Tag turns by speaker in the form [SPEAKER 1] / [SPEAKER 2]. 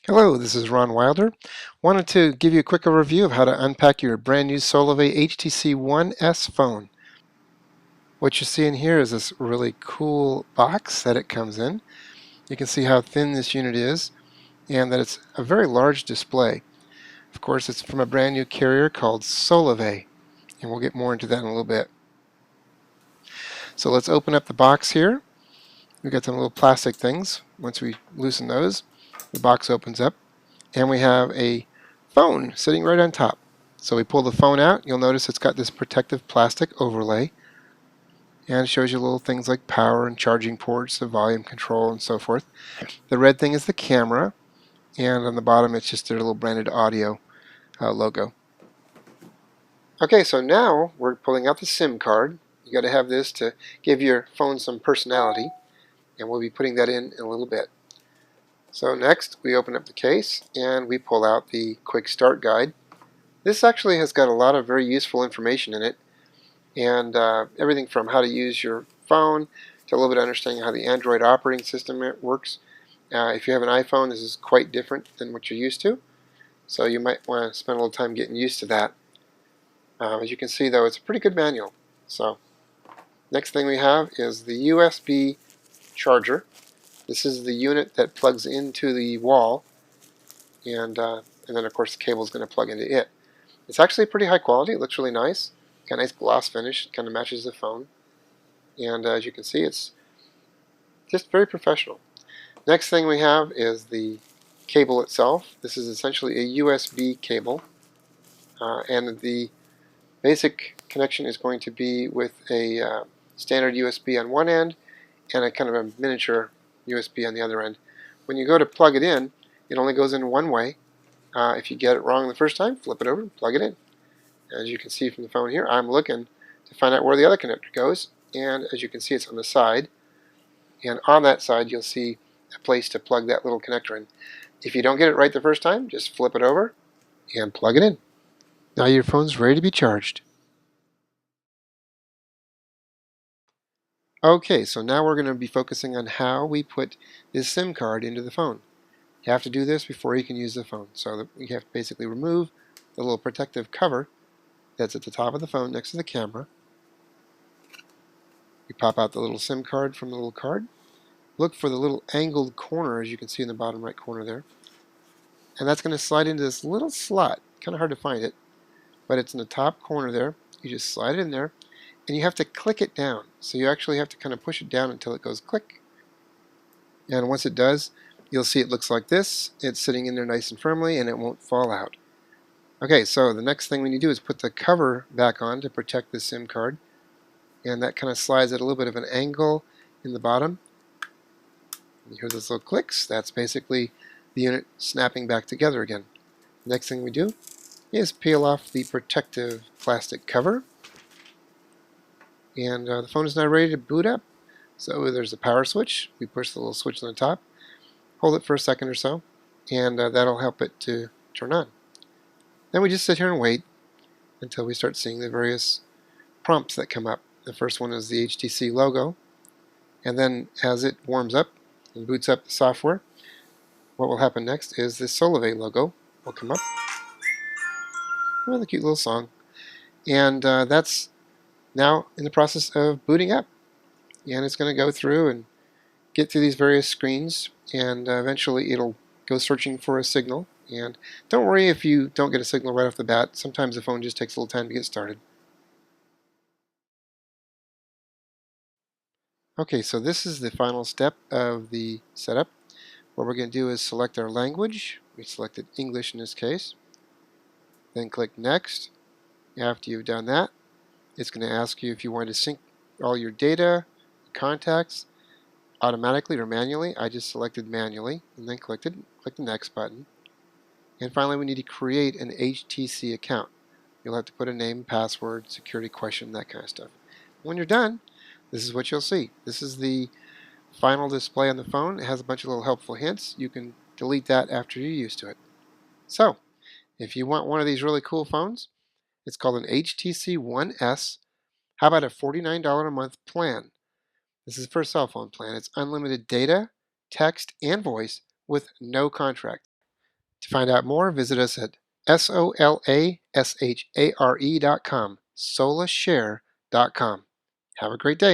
[SPEAKER 1] Hello, this is Ron Wilder. Wanted to give you a quick overview of how to unpack your brand new Solavei HTC One S phone. What you see in here is this really cool box that it comes in. You can see how thin this unit is and that it's a very large display. Of course, it's from a brand new carrier called Solavei, and we'll get more into that in a little bit. So let's open up the box here. We've got some little plastic things. Once we loosen those, the box opens up, and we have a phone sitting right on top. So we pull the phone out, you'll notice it's got this protective plastic overlay, and it shows you little things like power and charging ports, the volume control, and so forth. The red thing is the camera, and on the bottom it's just their little branded audio logo. Okay, so now we're pulling out the SIM card. You got to have this to give your phone some personality, and we'll be putting that in a little bit. So next we open up the case and we pull out the quick start guide. This actually has got a lot of very useful information in it, and everything from how to use your phone to a little bit of understanding how the Android operating system works. If you have an iPhone, this is quite different than what you're used to, so you might want to spend a little time getting used to that. As you can see though, it's a pretty good manual. So next thing we have is the USB charger. This is the unit that plugs into the wall, and then of course the cable is going to plug into it. It's actually pretty high quality. It looks really nice. Got a nice gloss finish. It kind of matches the phone. And as you can see, it's just very professional. Next thing we have is the cable itself. This is essentially a USB cable. And the basic connection is going to be with a standard USB on one end and a kind of a miniature USB on the other end. When you go to plug it in, it only goes in one way. If you get it wrong the first time, flip it over and plug it in. As you can see from the phone here, I'm looking to find out where the other connector goes, and as you can see, it's on the side, and on that side you'll see a place to plug that little connector in. If you don't get it right the first time, just flip it over and plug it in. Now your phone's ready to be charged. Okay, so now we're going to be focusing on how we put this SIM card into the phone. You have to do this before you can use the phone, so that you have to basically remove the little protective cover that's at the top of the phone next to the camera. You pop out the little SIM card from the little card. Look for the little angled corner, as you can see in the bottom right corner there. And that's going to slide into this little slot. Kind of hard to find it, but it's in the top corner there. You just slide it in there, and you have to click it down. So you actually have to kind of push it down until it goes click. And once it does, you'll see it looks like this. It's sitting in there nice and firmly, and it won't fall out. Okay, so the next thing we need to do is put the cover back on to protect the SIM card, and that kind of slides at a little bit of an angle in the bottom. You hear those little clicks. That's basically the unit snapping back together again. Next thing we do is peel off the protective plastic cover, and the phone is now ready to boot up. So there's a power switch. We push the little switch on the top, hold it for a second or so, and that'll help it to turn on. Then we just sit here and wait until we start seeing the various prompts that come up. The first one is the HTC logo, and then as it warms up and boots up the software, what will happen next is the Solavei logo will come up with a cute little song, and that's now in the process of booting up, and it's going to go through and get through these various screens, and eventually it'll go searching for a signal. And don't worry if you don't get a signal right off the bat. Sometimes the phone just takes a little time to get started. Okay, so this is the final step of the setup. What we're going to do is select our language. We selected English in this case. Then click Next. After you've done that, it's going to ask you if you want to sync all your data, contacts, automatically or manually. I just selected manually and then click the Next button. And finally, we need to create an HTC account. You'll have to put a name, password, security question, that kind of stuff. When you're done, this is what you'll see. This is the final display on the phone. It has a bunch of little helpful hints. You can delete that after you're used to it. So, if you want one of these really cool phones, it's called an HTC One S. How about a $49 a month plan? This is for a cell phone plan. It's unlimited data, text, and voice with no contract. To find out more, visit us at solasshare.com, solashare.com. Have a great day.